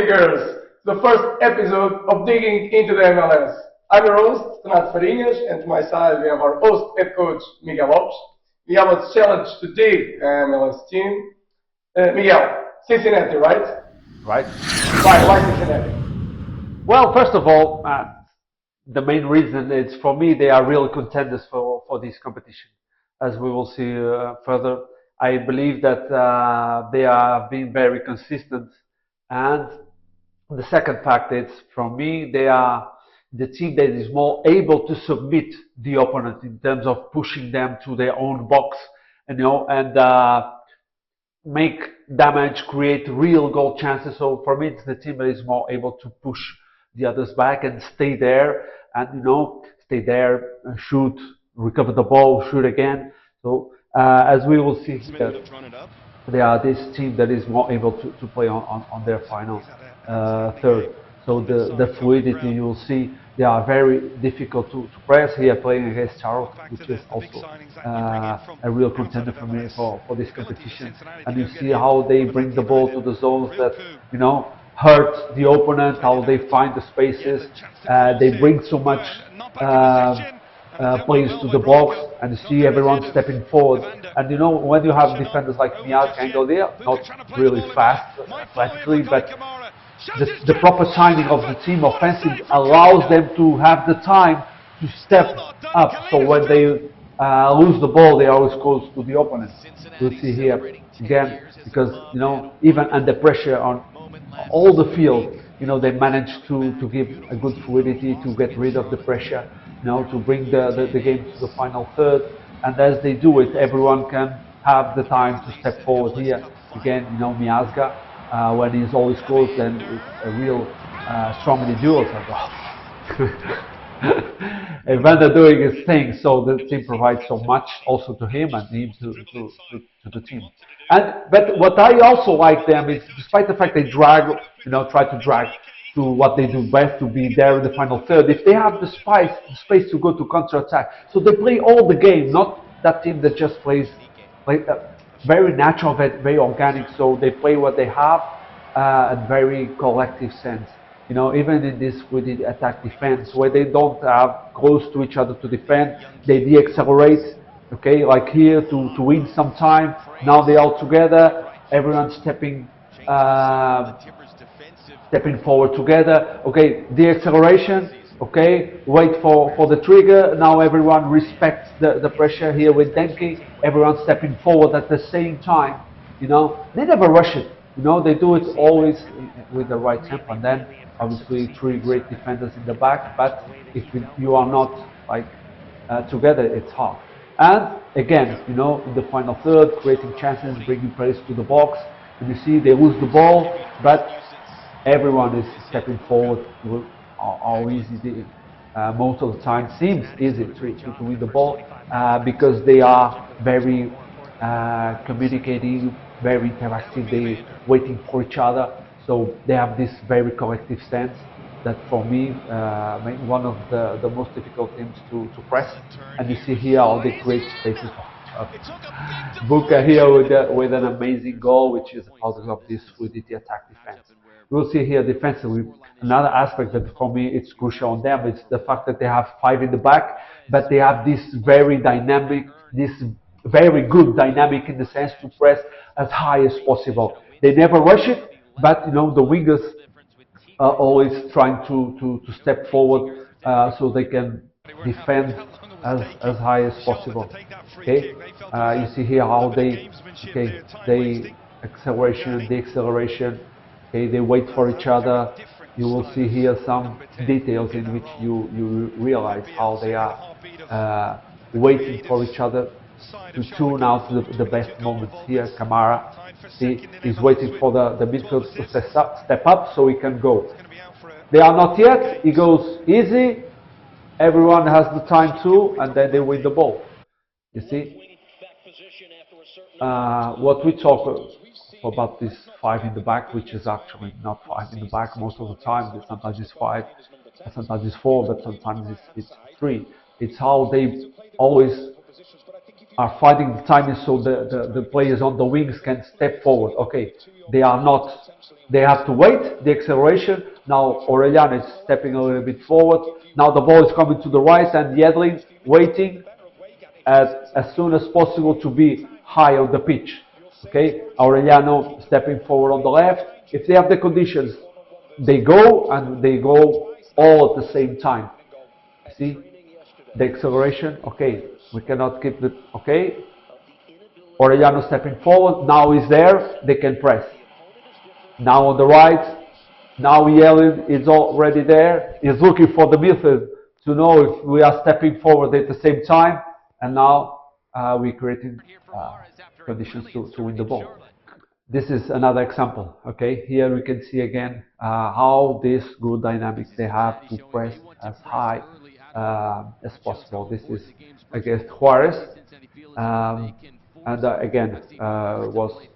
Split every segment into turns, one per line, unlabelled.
hey girls, the first episode of Digging into the MLS. I'm your host, Renato Farinhas, and to my side we have our host, head coach, Miguel Lopes. Miguel was challenged to dig MLS team. Miguel, Cincinnati, right?
Right.
Why Cincinnati?
Well, first of all, the main reason is for me they are real contenders for this competition. As we will see further, I believe that they are being very consistent. And the second fact is, from me, they are the team that is more able to submit the opponent in terms of pushing them to their own box, and make damage, create real goal chances. So for me, it's the team that is more able to push the others back and stay there, and stay there, shoot, recover the ball, shoot again. So as we will see here, they are this team that is more able to play on their final third. So the fluidity you will see, they are very difficult to press here, playing against Charlotte, which is also a real contender for me for this competition. And you see how they bring the ball to the zones that hurt the opponent, how they find the spaces. They bring so much players to the box, and you see everyone stepping forward. And when you have defenders like Miaz and Golia, not really fast athletically, but the proper timing of the team offensive allows them to have the time to step up. So when they lose the ball, they are always close to the opponent. We'll see here again, because even under pressure on all the field, they manage to give a good fluidity, to get rid of the pressure, to bring the game to the final third. And as they do it, everyone can have the time to step forward here. Again, Miazga, when he's always close, then it's a real strong in the duels as well. And when they're doing his thing, so the team provides so much also to him and him to the team. But what I also like them is, despite the fact they try to drag to what they do best, to be there in the final third, if they have the space to go to counter-attack. So they play all the game, not that team that just plays very natural, very organic. So they play what they have, a very collective sense. Even in this with the attack defense, where they don't have close to each other to defend, they de-accelerate. Okay, like here to win some time. Now they all together, everyone stepping forward together. Okay, de-acceleration. Okay, wait for the trigger. Now everyone respects the pressure here with Denki. Everyone stepping forward at the same time. They never rush it. They do it always with the right tempo. And then obviously three great defenders in the back. But if you are not together, it's hard. And again, in the final third, creating chances, bringing players to the box. And you see they lose the ball, but everyone is stepping forward. How easy most of the time seems easy to win the ball, because they are very communicating, very interactive. They waiting for each other, so they have this very collective stance that for me make one of the most difficult teams to press. And you see here how they create spaces. Buka here with an amazing goal, which is out of this fluidity attack defense. We'll see here defensively, another aspect that for me it's crucial on them is the fact that they have five in the back, but they have this very dynamic, this very good dynamic in the sense to press as high as possible. They never rush it, but the wingers are always trying to step forward so they can defend as high as possible. Okay, you see here how they acceleration, deceleration. Okay, they wait for each other. You will see here some details in which you realize how they are waiting for each other to tune out the best moments. Here, Kamara, see, he's waiting for the midfield to step up so he can go. They are not yet. He goes easy. Everyone has the time too, and then they win the ball. You see, what we talk about this five in the back, which is actually not five in the back most of the time. Sometimes it's five, sometimes it's four, but sometimes it's three. It's how they always are finding the timing so the players on the wings can step forward. Okay, they are not, they have to wait, the acceleration. Now Aureliano is stepping a little bit forward. Now the ball is coming to the right and Yedlin waiting as soon as possible to be high on the pitch. Okay, Aureliano stepping forward on the left. If they have the conditions, they go and they go all at the same time. See the acceleration. Okay, we cannot keep the. Okay, Orellano stepping forward. Now he's there. They can press. Now on the right. Now Yellen is already there. He's looking for the midfield to know if we are stepping forward at the same time. And now we're creating conditions to win the ball. This is another example. Okay, here we can see again how this good dynamics they have to press as high as possible. This is against Juarez, and again was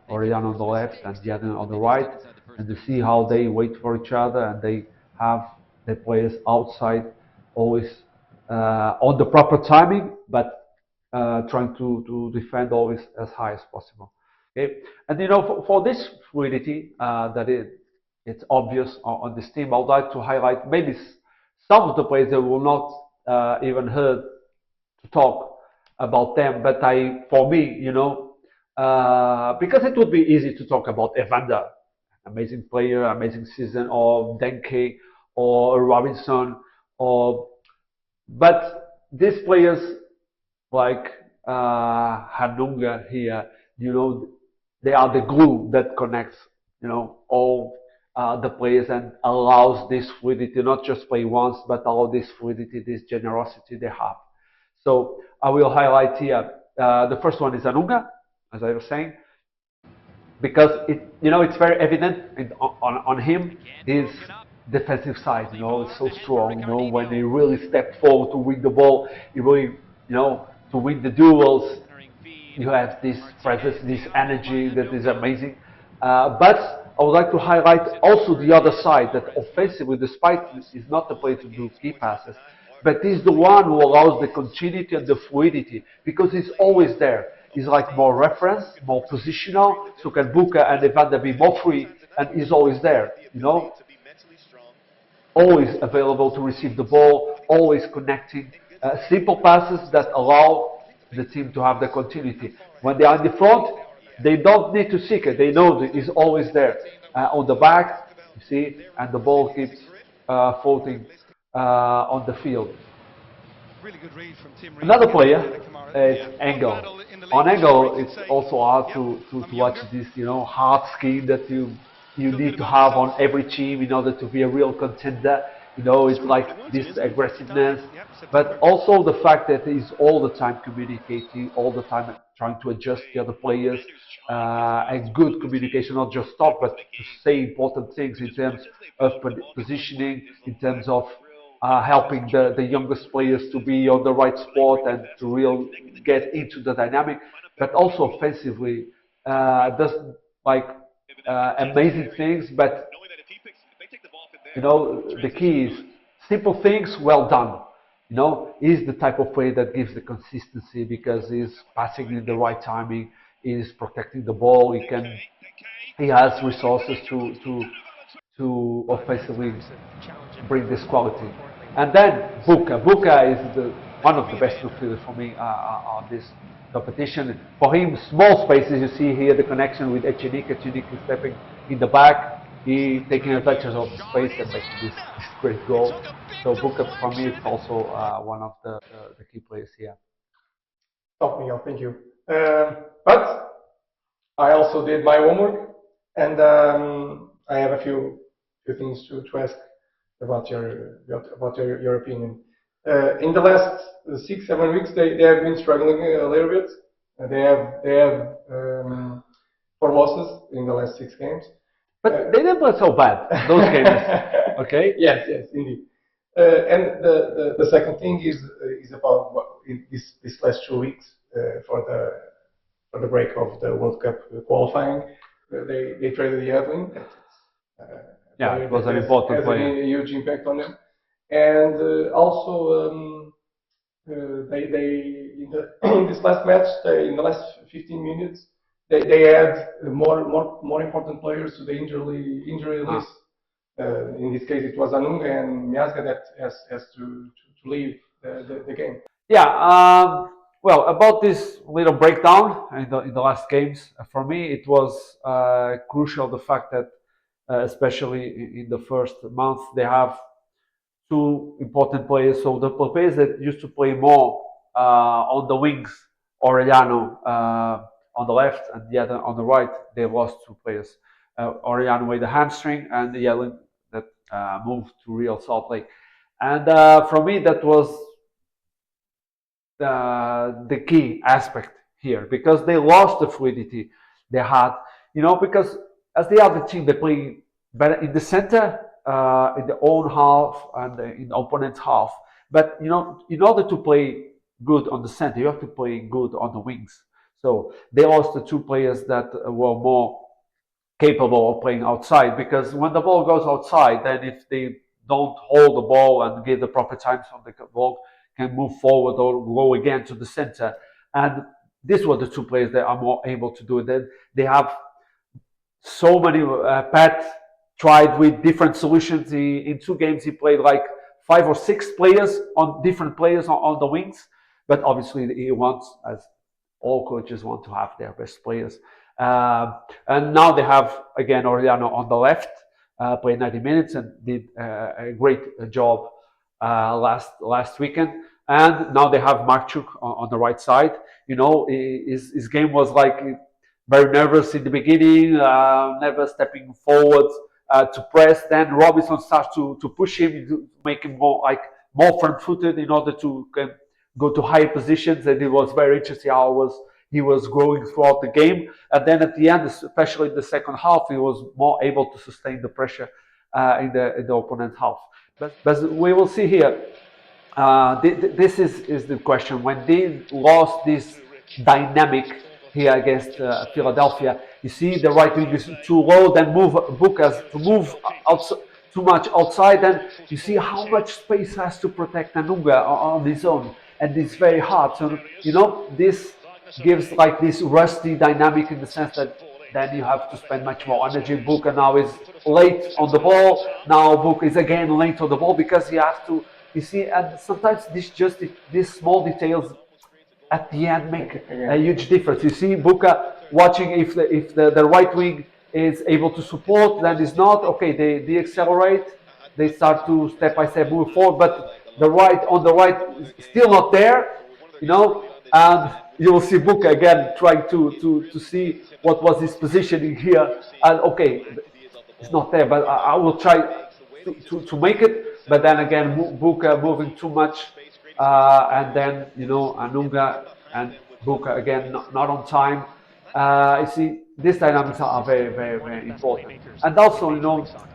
Orellano on the left and Jaden on the right, and to see how they wait for each other and they have the players outside always on the proper timing, but trying to defend always as high as possible. Okay, and you know for this fluidity that it's obvious on this team, I would like to highlight maybe some of the players that will not even heard to talk about them, but for me, you know, because it would be easy to talk about Evander, amazing player, amazing season, or Denke, or Robinson, but these players like Hanunga here, you know, they are the glue that connects, you know, all the players and allows this fluidity, not just play once, but allow this fluidity, this generosity they have. So I will highlight here. The first one is Anunga, as I was saying, because it's very evident on him his defensive side. You know, it's so strong. You know, when he really stepped forward to win the ball, he really, to win the duels. You have this presence, this energy that is amazing. But I would like to highlight also the other side, that offensively, despite he's not the player to do key passes, but he's the one who allows the continuity and the fluidity, because he's always there. He's like more reference, more positional, so can Buka and Evander be more free, and he's always there, always available to receive the ball, always connecting, simple passes that allow the team to have the continuity. When they are in the front, they don't need to seek it. They know that he's always there. On the back, you see, and the ball keeps floating on the field. Another player is Engel. On Engel, it's also hard to watch this, hard scheme that you need to have on every team in order to be a real contender. It's like this aggressiveness, but also the fact that he's all the time communicating, all the time trying to adjust the other players, and good communication, not just talk, but to say important things in terms of positioning, in terms of helping the youngest players to be on the right spot and to really get into the dynamic, but also offensively does amazing things. But the key is simple things well done. He's the type of player that gives the consistency, because he's passing in the right timing, he's protecting the ball, he has resources to offensively bring this quality. And then Buka is one of the best midfielders for me on this competition. For him, small spaces, you see here the connection with Echenique is stepping in the back, he taking advantage of the space and making this great goal. So Buka for me is also one of the key players here.
Top, Miguel, thank you. But I also did my homework, and I have a few things to ask about your opinion. In the last 6-7 weeks, they have been struggling a little bit. They have 4 losses in the last 6 games.
But they never so bad, those games. Okay?
Yes, indeed. And the second thing is about this last 2 weeks for the break of the World Cup qualifying. They traded Yedlin.
It was an important player.
Has a huge impact on them. And also they in this last match, in the last 15 minutes, they add more important players to the injury list. In this case, it was Anunga and Miazga that has to leave the game.
Yeah, well, about this little breakdown in the last games, for me it was crucial the fact that, especially in the first month, they have two important players. So the players that used to play more on the wings, Orellano on the left and the other on the right, they lost two players. Orellano with a hamstring and Yellen that moved to Real Salt Lake. And for me, that was the key aspect here, because they lost the fluidity they had, because as the other team, they play better in the center, in their own half and in the opponent's half. But in order to play good on the center, you have to play good on the wings. So they lost the two players that were more capable of playing outside, because when the ball goes outside, then if they don't hold the ball and give the proper times on the ball, can move forward or go again to the center. And these were the two players that are more able to do it. Then they have so many. Pat tried with different solutions. In 2 games, he played like 5 or 6 players on different players on the wings. But obviously, he wants, as all coaches want, to have their best players. And now they have again Orellano on the left, played 90 minutes and did a great job last weekend. And now they have Marchuk on the right side. His game was like very nervous in the beginning, never stepping forward to press. Then Robinson starts to push him, to make him more front-footed in order to go to higher positions. And it was very interesting how he was growing throughout the game. And then at the end, especially in the second half, he was more able to sustain the pressure in the opponent's half. But we will see here. This is the question. When they lost this dynamic here against Philadelphia, you see the right wing is too low, then move Bukas to move too much outside, and you see how much space has to protect Anunga on his own, and it's very hard. So this gives like this rusty dynamic in the sense that then you have to spend much more energy. Buka now is late on the ball. Now Buka is again late on the ball because he has to. You see, and sometimes these small details at the end make a huge difference. You see Buka watching if the right wing is able to support, then it's not. Okay, they accelerate, they start to step by step move forward, but the right is still not there, and you will see Buka again trying to see what was his positioning here, and okay, it's not there, but I will try to make it. But then again, Buka moving too much, and then Anunga and Buka again not on time. You see, these dynamics are very, very, very important. And also,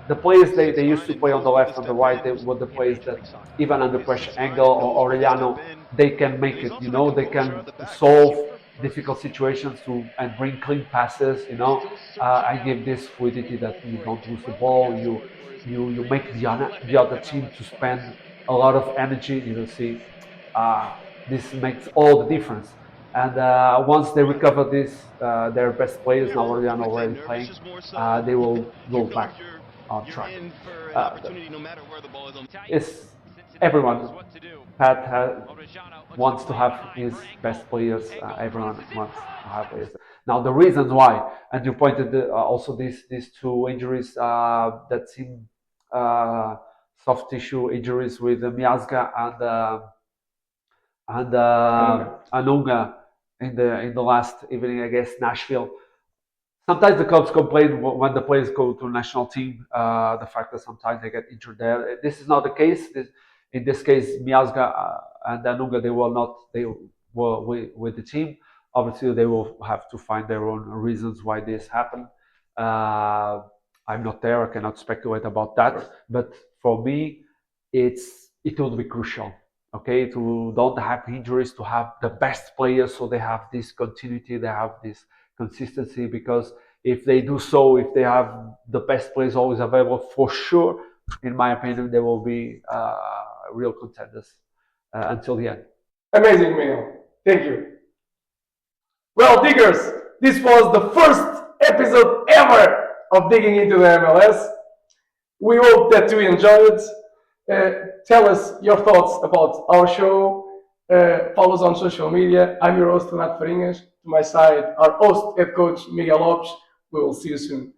the players they used to play on the left and the right, they were the players that even under pressure, Engel or Orellano, they can make it. They can solve difficult situations and bring clean passes. And give this fluidity that you don't lose the ball. You make the other team to spend a lot of energy. You will see, this makes all the difference. And once they recover this, their best players now already playing, they will go back on track. It's everyone. Pat wants to have his best players. Everyone wants to have players. Now the reasons why, and you pointed also these two injuries that seem soft tissue injuries with Miazga and Anunga in the last evening against Nashville. Sometimes the clubs complain when the players go to the national team, the fact that sometimes they get injured there. This is not the case. In this case, Miazga and Anunga, they were with the team. Obviously, they will have to find their own reasons why this happened. I'm not there. I cannot speculate about that. But for me, it will be crucial. Okay, to don't have injuries, to have the best players, so they have this continuity, they have this consistency. Because if they do so, if they have the best players always available, for sure, in my opinion, they will be real contenders until the end.
Amazing, Miguel. Thank you. Well, Diggers, this was the first episode ever of Digging into the MLS. We hope that you enjoyed it. Tell us your thoughts about our show. Follow us on social media. I'm your host, Renato Farinhas. To my side, our host, head coach, Miguel Lopes. We will see you soon.